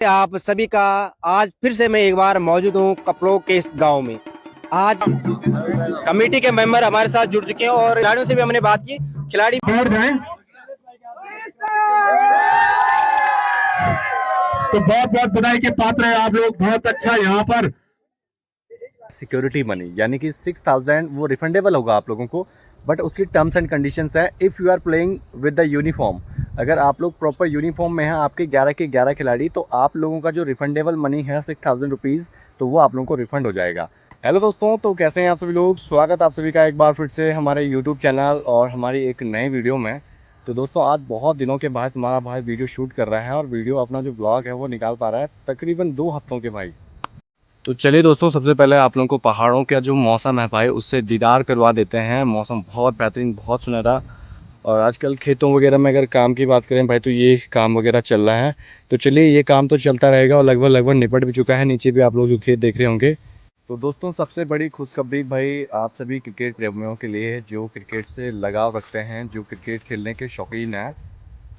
आप सभी का आज फिर से मैं एक बार मौजूद हूँ कपड़ों के इस गांव में। आज कमेटी के मेंबर हमारे साथ जुड़ चुके हैं और खिलाड़ियों से भी हमने बात की। खिलाड़ी तो बहुत बहुत बधाई के पात्र है आप लोग। बहुत अच्छा। यहाँ पर सिक्योरिटी मनी यानी कि 6,000 वो रिफंडेबल होगा आप लोगों को, बट उसकी टर्म्स एंड कंडीशंस है if you are playing with the uniform. अगर आप लोग प्रॉपर यूनिफॉर्म में हैं, आपके 11 के 11 खिलाड़ी, तो आप लोगों का जो रिफंडेबल मनी है 6,000 रुपीज़, तो वो आप लोगों को रिफंड हो जाएगा। हेलो दोस्तों, तो कैसे हैं आप सभी लोग। स्वागत आप सभी का एक बार फिर से हमारे यूट्यूब चैनल और हमारी एक नए वीडियो में। तो दोस्तों, आज बहुत दिनों के बाद हमारा भाई वीडियो शूट कर रहा है और वीडियो अपना जो ब्लॉग है वो निकाल पा रहा है तकरीबन 2 हफ्तों के भाई। तो चलिए दोस्तों, सबसे पहले आप लोगों को पहाड़ों का जो मौसम है भाई उससे दीदार करवा देते हैं। मौसम बहुत बेहतरीन, बहुत सुनहरा। और आजकल खेतों वगैरह में अगर काम की बात करें भाई, तो ये काम वगैरह चल रहा है। तो चलिए, ये काम तो चलता रहेगा और लगभग लगभग निपट भी चुका है। नीचे भी आप लोग जो खेत देख रहे होंगे। तो दोस्तों, सबसे बड़ी खुशखबरी भाई आप सभी क्रिकेट प्रेमियों के लिए, जो क्रिकेट से लगाव रखते हैं, जो क्रिकेट खेलने के शौकीन हैं।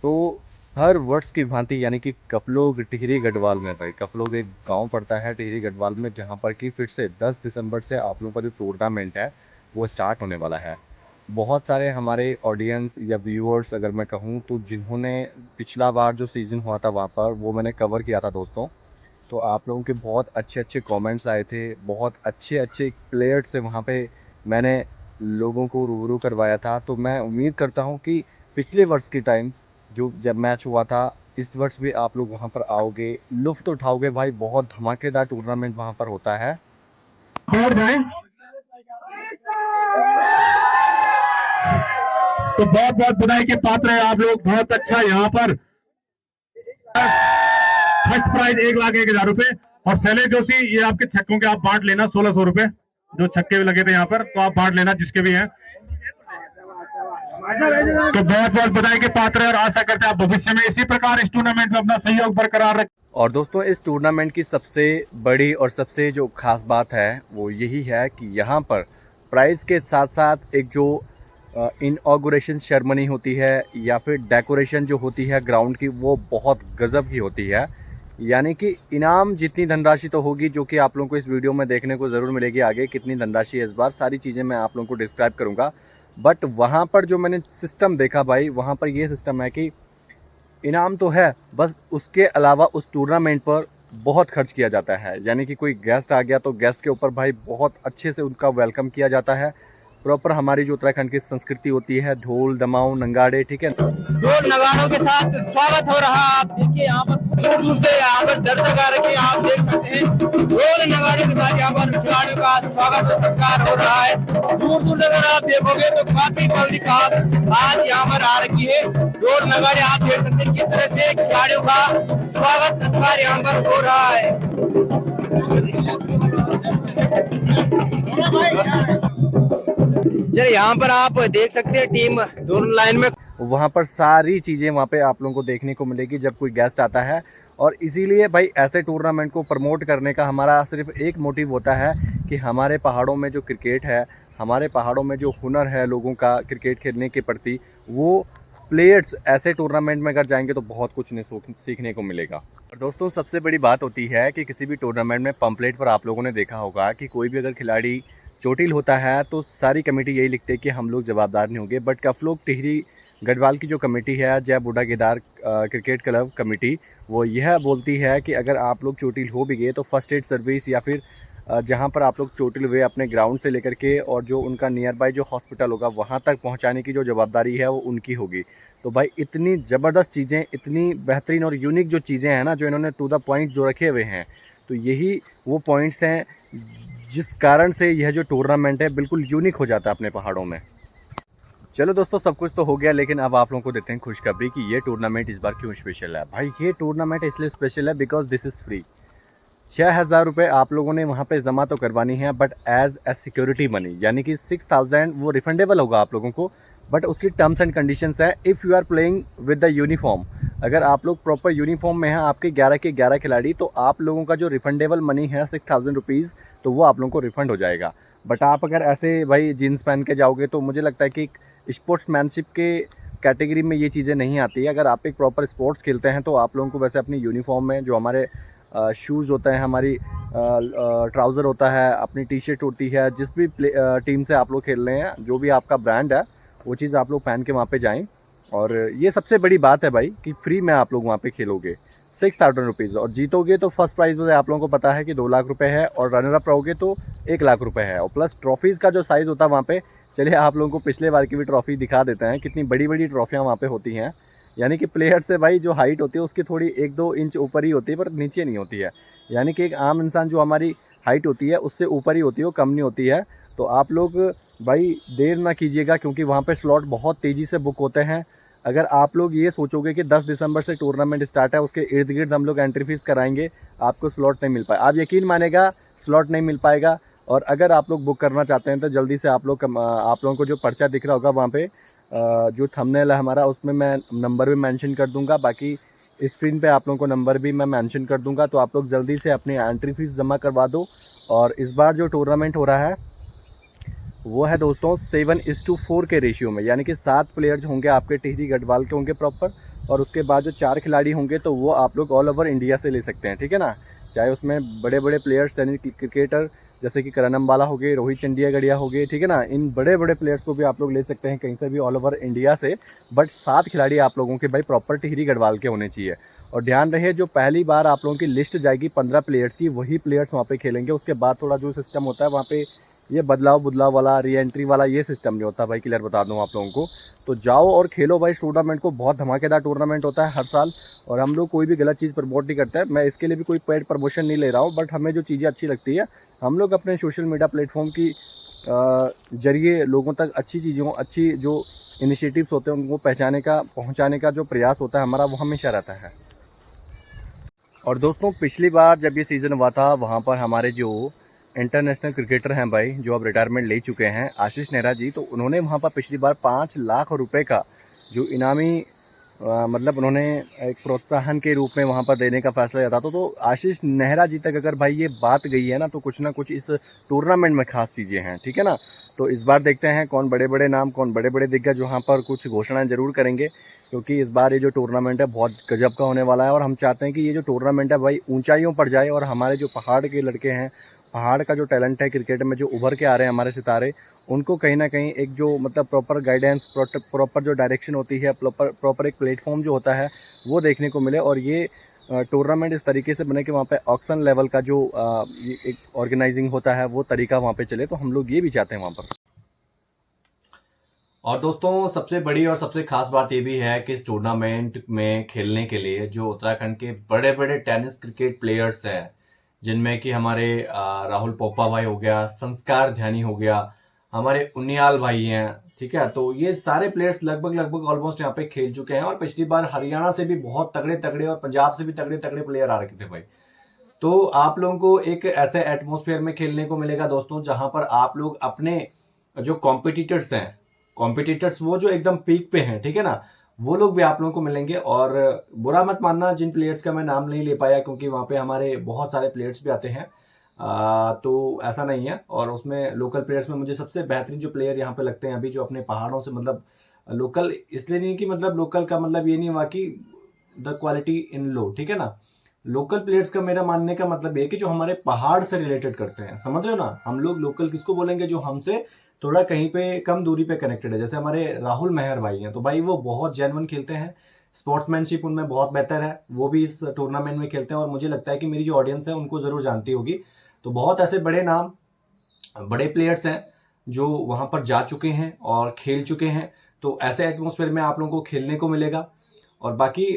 तो हर वर्ष की भांति यानी कि कपलोग टिहरी गढ़वाल में भाई, कपलोग एक गांव पड़ता है टिहरी गढ़वाल में, जहां पर कि फिर से 10 दिसंबर से आप लोगों का जो टूर्नामेंट है वो स्टार्ट होने वाला है। बहुत सारे हमारे ऑडियंस या व्यूअर्स अगर मैं कहूं, तो जिन्होंने पिछला बार जो सीज़न हुआ था वहाँ पर वो मैंने कवर किया था दोस्तों, तो आप लोगों के बहुत अच्छे अच्छे कमेंट्स आए थे। बहुत अच्छे अच्छे प्लेयर्स से वहाँ पे मैंने लोगों को रूबरू करवाया था। तो मैं उम्मीद करता हूँ कि पिछले वर्ष की टाइम जो जब मैच हुआ था, इस वर्ष भी आप लोग वहाँ पर आओगे, लुफ्त उठाओगे भाई। बहुत धमाकेदार टूर्नामेंट वहाँ पर होता है। और जाए तो बहुत बहुत बधाई के पात्र है आप लोग। बहुत अच्छा। यहाँ पर फर्स्ट प्राइज 1,01,000 रुपए और शैलेश जोशी, ये आपके छक्कों के आप बांट लेना 1,600 रुपए। जो छक्के भी लगे थे यहाँ पर, तो आप बांट लेना जिसके भी हैं। तो बहुत बहुत बधाई के पात्र है और आशा करते हैं आप भविष्य में इसी प्रकार इस टूर्नामेंट में अपना सहयोग बरकरार रखें। और दोस्तों, इस टूर्नामेंट की सबसे बड़ी और सबसे जो खास बात है वो यही है कि यहाँ पर प्राइज़ के साथ साथ एक जो इनॉग्रेशन सेरेमनी होती है या फिर डेकोरेशन जो होती है ग्राउंड की, वो बहुत गज़ब की होती है। यानी कि इनाम जितनी धनराशि तो होगी, जो कि आप लोगों को इस वीडियो में देखने को ज़रूर मिलेगी। आगे कितनी धनराशि है इस बार, सारी चीज़ें मैं आप लोगों को डिस्क्राइब करूँगा। बट वहाँ पर जो मैंने सिस्टम देखा भाई, वहाँ पर ये सिस्टम है कि इनाम तो है, बस उसके अलावा उस टूर्नामेंट पर बहुत खर्च किया जाता है। यानी कि कोई गेस्ट आ गया तो गेस्ट के ऊपर भाई बहुत अच्छे से उनका वेलकम किया जाता है। प्रॉपर हमारी जो उत्तराखंड की संस्कृति होती है, ढोल दमाऊ नंगाड़े, ठीक है, ढोल नगाड़ों के साथ स्वागत हो रहा है। आप देखिए यहाँ पर दूर दूर से यहाँ पर दर्शक आ रखे हैं, आप देख सकते हैं। ढोल नगाड़ों के साथ यहाँ पर खिलाड़ियों का स्वागत और सत्कार हो रहा है। दूर दूर अगर आप देखोगे तो काफी पब्लिक आज यहाँ पर आ रखी है। ढोल नगाड़े आप देख सकते हैं किस तरह से खिलाड़ियों का स्वागत सत्कार यहाँ पर हो रहा है। चलिए, यहाँ पर आप देख सकते हैं टीम दोनों लाइन में। वहाँ पर सारी चीज़ें वहाँ पे आप लोगों को देखने को मिलेगी जब कोई गेस्ट आता है। और इसीलिए भाई ऐसे टूर्नामेंट को प्रमोट करने का हमारा सिर्फ एक मोटिव होता है कि हमारे पहाड़ों में जो क्रिकेट है, हमारे पहाड़ों में जो हुनर है लोगों का क्रिकेट खेलने के प्रति, वो प्लेयर्स ऐसे टूर्नामेंट में अगर जाएंगे तो बहुत कुछ सीखने को मिलेगा। और दोस्तों, सबसे बड़ी बात होती है कि किसी भी टूर्नामेंट में पंपलेट पर आप लोगों ने देखा होगा कि कोई भी अगर खिलाड़ी चोटिल होता है तो सारी कमेटी यही लिखते हैं कि हम लोग जवाबदार नहीं होंगे। बट कफलोग टिहरी गढ़वाल की जो कमेटी है, जय बूढ़ा केदार क्रिकेट क्लब कमेटी, वो यह बोलती है कि अगर आप लोग चोटिल हो भी गए तो फर्स्ट एड सर्विस या फिर जहां पर आप लोग चोटिल हुए अपने ग्राउंड से लेकर के और जो उनका नियर बाय जो हॉस्पिटल होगा वहां तक पहुंचाने की जो जवाबदारी है वो उनकी होगी। तो भाई इतनी ज़बरदस्त चीज़ें, इतनी बेहतरीन और यूनिक जो चीज़ें हैं ना, जो इन्होंने टू द पॉइंट जो रखे हुए हैं, तो यही वो पॉइंट्स हैं जिस कारण से यह जो टूर्नामेंट है बिल्कुल यूनिक हो जाता है अपने पहाड़ों में। चलो दोस्तों, सब कुछ तो हो गया, लेकिन अब आप लोगों को देते हैं खुशखबरी कि ये टूर्नामेंट इस बार क्यों स्पेशल है। भाई ये टूर्नामेंट इसलिए स्पेशल है बिकॉज दिस इज़ फ्री। 6,000 रुपये आप लोगों ने वहाँ पे जमा तो करवानी है, but as a security money, यानी कि 6,000 वो रिफंडेबल होगा आप लोगों को, बट उसकी टर्म्स एंड कंडीशंस है if you are playing with the uniform. अगर आप लोग प्रॉपर यूनिफॉर्म में हैं, आपके 11 के 11 खिलाड़ी, तो आप लोगों का जो रिफंडेबल मनी है 6,000 रुपीज़, तो वो आप लोगों को रिफंड हो जाएगा। बट आप अगर ऐसे भाई जीन्स पहन के जाओगे तो मुझे लगता है कि स्पोर्ट्समैनशिप के कैटेगरी में ये चीज़ें नहीं आती है। अगर आप एक प्रॉपर स्पोर्ट्स खेलते हैं तो आप लोगों को वैसे अपनी यूनिफॉर्म में जो हमारे शूज़ होते हैं, हमारी ट्राउज़र होता है, अपनी टी शर्ट होती है, जिस भी टीम से आप लोग खेल रहे हैं, जो भी आपका ब्रांड है वो चीज़ आप लोग पहन के वहाँ पे जाएं। और ये सबसे बड़ी बात है भाई कि फ्री में आप लोग वहाँ पे खेलोगे 6,000 रुपीज़, और जीतोगे तो फर्स्ट प्राइज़ में आप लोगों को पता है कि 2 लाख रुपए है, और रनर अप रहोगे तो 1 लाख रुपए है, और प्लस ट्रॉफीज़ का जो साइज़ होता है वहाँ पे, चलिए आप लोगों को पिछले बार की भी ट्रॉफी दिखा देते हैं, कितनी बड़ी बड़ी ट्रॉफियाँ वहाँ पे होती हैं। यानी कि प्लेयर से भाई जो हाइट होती है उसकी थोड़ी 1-2 इंच ऊपर ही होती है, पर नीचे नहीं होती है। यानी कि एक आम इंसान जो हमारी हाइट होती है उससे ऊपर ही होती है, वो कम नहीं होती है। तो आप लोग भाई देर ना कीजिएगा, क्योंकि वहाँ पे स्लॉट बहुत तेज़ी से बुक होते हैं। अगर आप लोग ये सोचोगे कि 10 दिसंबर से टूर्नामेंट स्टार्ट है, उसके इर्द गिर्द हम लोग एंट्री फीस कराएंगे, आपको स्लॉट नहीं मिल पाए, आप यकीन मानेगा स्लॉट नहीं मिल पाएगा। और अगर आप लोग बुक करना चाहते हैं तो जल्दी से आप लोगों को जो पर्चा दिख रहा होगा वहाँ पे जो थंबनेल है हमारा, उसमें मैं नंबर भी मेंशन कर दूंगा, बाकी स्क्रीन पे आप लोगों को नंबर भी मैं मेंशन कर दूंगा। तो आप लोग जल्दी से अपनी एंट्री फीस जमा करवा दो। और इस बार जो टूर्नामेंट हो रहा है वो है दोस्तों 7:4 के रेशियो में, यानी कि 7 प्लेयर्स होंगे आपके टिहरी गढ़वाल के होंगे प्रॉपर, और उसके बाद जो 4 खिलाड़ी होंगे तो वो आप लोग ऑल ओवर इंडिया से ले सकते हैं, ठीक है ना। चाहे उसमें बड़े बड़े प्लेयर्स यानी क्रिकेटर जैसे कि करण अम्बाला हो गए, रोहित चंदियागढ़िया हो गए, ठीक है ना, इन बड़े बड़े प्लेयर्स को भी आप लोग ले सकते हैं कहीं से भी ऑल ओवर इंडिया से। बट 7 खिलाड़ी आप लोगों के भाई प्रॉपर टिहरी गढ़वाल के होने चाहिए। और ध्यान रहे, जो पहली बार आप लोगों की लिस्ट जाएगी 15 प्लेयर्स की, वही प्लेयर्स वहाँ पे खेलेंगे। उसके बाद थोड़ा जो सिस्टम होता है वहाँ पे ये बदलाव वाला, री एंट्री वाला ये सिस्टम नहीं होता भाई, क्लियर बता दूँ आप लोगों को। तो जाओ और खेलो भाई टूर्नामेंट को, बहुत धमाकेदार टूर्नामेंट होता है हर साल। और हम लोग कोई भी गलत चीज़ प्रमोट नहीं करते हैं, मैं इसके लिए भी कोई पेड प्रमोशन नहीं ले रहा हूँ, बट हमें जो चीज़ें अच्छी लगती है हम लोग अपने सोशल मीडिया प्लेटफॉर्म की जरिए लोगों तक अच्छी चीज़ों, अच्छी जो इनिशिएटिव्स होते हैं उनको पहुँचाने का जो प्रयास होता है हमारा, वो हमेशा रहता है। और दोस्तों पिछली बार जब ये सीज़न हुआ था, वहाँ पर हमारे जो इंटरनेशनल क्रिकेटर हैं भाई, जो अब रिटायरमेंट ले चुके हैं, आशीष नेहरा जी, तो उन्होंने वहाँ पर पिछली बार 5 लाख रुपए का जो इनामी मतलब उन्होंने एक प्रोत्साहन के रूप में वहाँ पर देने का फैसला लिया था। तो आशीष नेहरा जी तक अगर भाई ये बात गई है ना, तो कुछ ना कुछ इस टूर्नामेंट में खास चीज़ें हैं, ठीक है ना। तो इस बार देखते हैं कौन बड़े बड़े नाम, कौन बड़े बड़े दिग्गज वहाँ पर कुछ घोषणाएं ज़रूर करेंगे, क्योंकि इस बार ये जो टूर्नामेंट है बहुत गजब का होने वाला है। और हम चाहते हैं कि ये जो टूर्नामेंट है भाई ऊंचाइयों पर जाए, और हमारे जो पहाड़ के लड़के हैं, पहाड़ का जो टैलेंट है क्रिकेट में, जो उभर के आ रहे हैं हमारे सितारे, उनको कहीं ना कहीं एक जो मतलब प्रॉपर गाइडेंस, प्रॉपर जो डायरेक्शन होती है, प्रॉपर एक प्लेटफॉर्म जो होता है वो देखने को मिले। और ये टूर्नामेंट इस तरीके से बने कि वहाँ पे ऑक्शन लेवल का जो एक ऑर्गेनाइजिंग होता है वो तरीका वहाँ पे चले, तो हम लोग ये भी चाहते हैं वहाँ पर। और दोस्तों सबसे बड़ी और सबसे खास बात ये भी है कि इस टूर्नामेंट में खेलने के लिए जो उत्तराखंड के बड़े बड़े टेनिस क्रिकेट प्लेयर्स हैं, जिनमें कि हमारे राहुल पोपा भाई हो गया, संस्कार ध्यानी हो गया, हमारे उनियाल भाई हैं, ठीक है, तो ये सारे प्लेयर्स लगभग ऑलमोस्ट यहाँ पे खेल चुके हैं। और पिछली बार हरियाणा से भी बहुत तगड़े और पंजाब से भी तगड़े प्लेयर आ रखे थे भाई। तो आप लोगों को एक ऐसे एटमोसफेयर में खेलने को मिलेगा दोस्तों, जहां पर आप लोग अपने जो कॉम्पिटिटर्स वो जो एकदम पीक पे हैं, ठीक है ना, वो लोग भी आप लोगों को मिलेंगे। और बुरा मत मानना जिन प्लेयर्स का मैं नाम नहीं ले पाया, क्योंकि वहाँ पे हमारे बहुत सारे प्लेयर्स भी आते हैं, तो ऐसा नहीं है। और उसमें लोकल प्लेयर्स में मुझे सबसे बेहतरीन जो प्लेयर यहाँ पे लगते हैं अभी, जो अपने पहाड़ों से, मतलब लोकल इसलिए नहीं कि मतलब लोकल का मतलब ये नहीं हुआ कि द क्वालिटी इन लो, ठीक है ना, लोकल प्लेयर्स का मेरा मानने का मतलब ये कि जो हमारे पहाड़ से रिलेटेड करते हैं, समझ रहे हो ना। हम लोग लोकल किसको बोलेंगे, जो हमसे थोड़ा कहीं पे कम दूरी पे कनेक्टेड है। जैसे हमारे राहुल मेहर भाई हैं, तो भाई वो बहुत जेन्युइन खेलते हैं, स्पोर्ट्समैनशिप उनमें बहुत बेहतर है, वो भी इस टूर्नामेंट में खेलते हैं। और मुझे लगता है कि मेरी जो ऑडियंस है उनको ज़रूर जानती होगी। तो बहुत ऐसे बड़े नाम, बड़े प्लेयर्स हैं जो वहाँ पर जा चुके हैं और खेल चुके हैं। तो ऐसे एटमोसफेयर में आप लोगों को खेलने को मिलेगा। और बाकी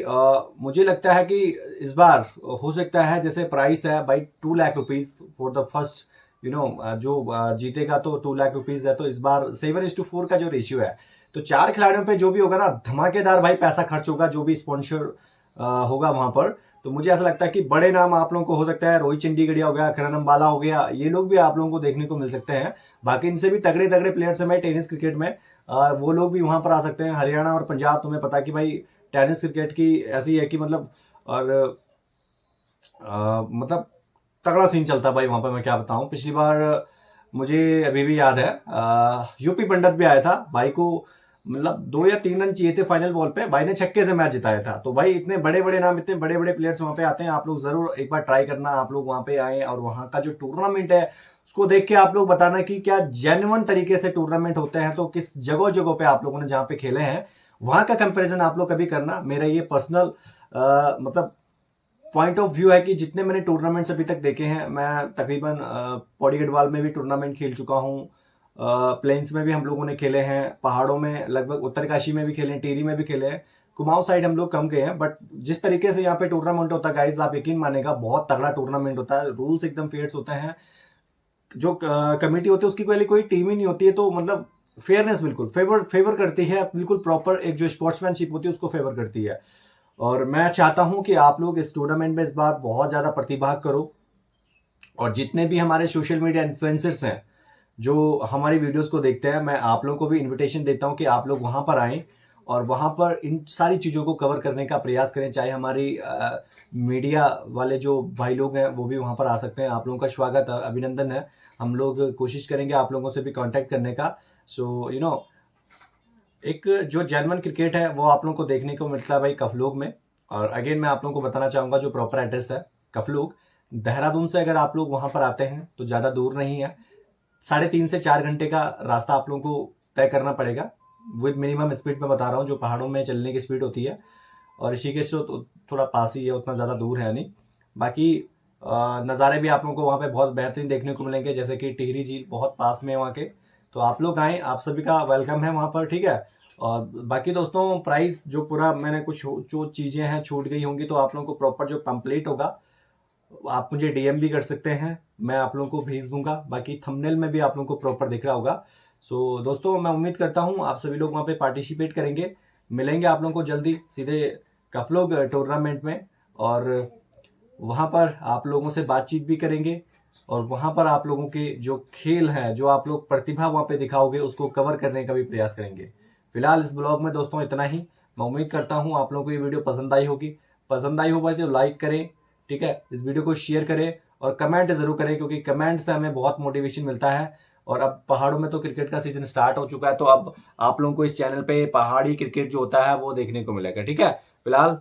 मुझे लगता है कि इस बार हो सकता है, जैसे प्राइस है भाई 2 lakh rupees for the first, जो जीतेगा तो 2 लाख रुपीज़ है। तो इस बार 7:4 का जो रेशियो है, तो 4 खिलाड़ियों पे जो भी होगा ना, धमाकेदार भाई पैसा खर्च होगा, जो भी स्पॉन्सर होगा वहाँ पर। तो मुझे ऐसा लगता है कि बड़े नाम आप लोगों को हो सकता है, रोहित चंडीगढ़िया हो गया, करण अम्बाला हो गया, ये लोग भी आप लोगों को देखने को मिल सकते हैं। बाकी इनसे भी तगड़े प्लेयर्स हैं भाई टेनिस क्रिकेट में, वो लोग भी वहाँ पर आ सकते हैं। हरियाणा और पंजाब, तुम्हें पता कि भाई टेनिस क्रिकेट की ऐसी है कि मतलब, और मतलब तगड़ा सीन चलता है भाई वहाँ पर। मैं क्या बताऊँ, पिछली बार मुझे अभी भी याद है यूपी पंडित भी आया था भाई को, मतलब 2 या 3 रन चाहिए थे फाइनल बॉल पे, भाई ने छक्के से मैच जिताया था। तो भाई इतने बड़े बड़े नाम, इतने बड़े बड़े प्लेयर्स वहां पे आते हैं, आप लोग जरूर एक बार ट्राई करना, आप लोग वहां पे आए और वहां का जो टूर्नामेंट है उसको देख के आप लोग बताना कि क्या जेन्युइन तरीके से टूर्नामेंट होते हैं। तो किस जगह जगह पे आप लोगों ने जहाँ पे खेले हैं वहां का कंपैरिजन आप लोग कभी करना। मेरा ये पर्सनल मतलब पॉइंट ऑफ व्यू है कि जितने मैंने टूर्नामेंट्स अभी तक देखे हैं, मैं तकरीबन पौड़ी गढ़वाल में भी टूर्नामेंट खेल चुका हूँ, प्लेन्स में भी हम लोगों ने खेले हैं, पहाड़ों में लगभग उत्तरकाशी में भी खेले हैं, टिहरी में भी खेले हैं, कुमाऊं साइड हम लोग कम गए हैं। बट जिस तरीके से यहाँ पे टूर्नामेंट होता है गाइज, आप यकीन मानेगा बहुत तगड़ा टूर्नामेंट होता है, रूल्स एकदम फेयर्स होते हैं, जो कमेटी होती है उसकी कोई टीम ही नहीं होती है, तो मतलब फेयरनेस बिल्कुल फेवर करती है, बिल्कुल प्रॉपर एक जो स्पोर्ट्समैनशिप होती है उसको फेवर करती है। और मैं चाहता हूं कि आप लोग इस टूर्नामेंट में इस बार बहुत ज़्यादा प्रतिभाग करो, और जितने भी हमारे सोशल मीडिया इन्फ्लुएंसर्स हैं जो हमारी वीडियोस को देखते हैं, मैं आप लोगों को भी इनविटेशन देता हूं कि आप लोग वहां पर आएँ और वहां पर इन सारी चीज़ों को कवर करने का प्रयास करें। चाहे हमारी मीडिया वाले जो भाई लोग हैं वो भी वहां पर आ सकते हैं। आप लोगों का स्वागत है, अभिनंदन है। हम लोग कोशिश करेंगे आप लोगों से भी कांटेक्ट करने का। सो यू नो, एक जो जेन्युइन क्रिकेट है वो आप लोगों को देखने को मिलता है भाई कफलूग में। और अगेन मैं आप लोगों को बताना चाहूँगा जो प्रॉपर एड्रेस है कफलूग, देहरादून से अगर आप लोग वहाँ पर आते हैं तो ज़्यादा दूर नहीं है, 3.5 से 4 घंटे का रास्ता आप लोगों को तय करना पड़ेगा, विद मिनिमम स्पीड में बता रहा हूँ जो पहाड़ों में चलने की स्पीड होती है। और ऋषिकेश तो थोड़ा पास ही है, उतना ज़्यादा दूर है नहीं। बाकी नज़ारे भी आप लोगों को वहाँ पे बहुत बेहतरीन देखने को मिलेंगे, जैसे कि टिहरी झील बहुत पास में है वहाँ के। तो आप लोग आएँ, आप सभी का वेलकम है वहाँ पर, ठीक है। और बाकी दोस्तों प्राइस जो पूरा मैंने कुछ जो चीज़ें हैं छूट गई होंगी तो आप लोगों को प्रॉपर जो पंपलेट होगा आप मुझे डीएम भी कर सकते हैं, मैं आप लोगों को भेज दूंगा। बाकी थंबनेल में भी आप लोगों को प्रॉपर दिख रहा होगा। सो दोस्तों मैं उम्मीद करता हूँ आप सभी लोग वहाँ पे पार्टिसिपेट करेंगे। मिलेंगे आप लोगों को जल्दी सीधे कफलूग टूर्नामेंट में, और वहाँ पर आप लोगों से बातचीत भी करेंगे, और वहाँ पर आप लोगों के जो खेल है, जो आप लोग प्रतिभा वहाँ पे दिखाओगे उसको कवर करने का भी प्रयास करेंगे। फिलहाल इस ब्लॉग में दोस्तों इतना ही। मैं उम्मीद करता हूँ आप लोगों को ये वीडियो पसंद आई होगी। पसंद आई हो भाई तो लाइक करें, ठीक है, इस वीडियो को शेयर करें और कमेंट जरूर करें, क्योंकि कमेंट से हमें बहुत मोटिवेशन मिलता है। और अब पहाड़ों में तो क्रिकेट का सीजन स्टार्ट हो चुका है, तो अब आप लोगों को इस चैनल पे पहाड़ी क्रिकेट जो होता है वो देखने को मिलेगा, ठीक है। फिलहाल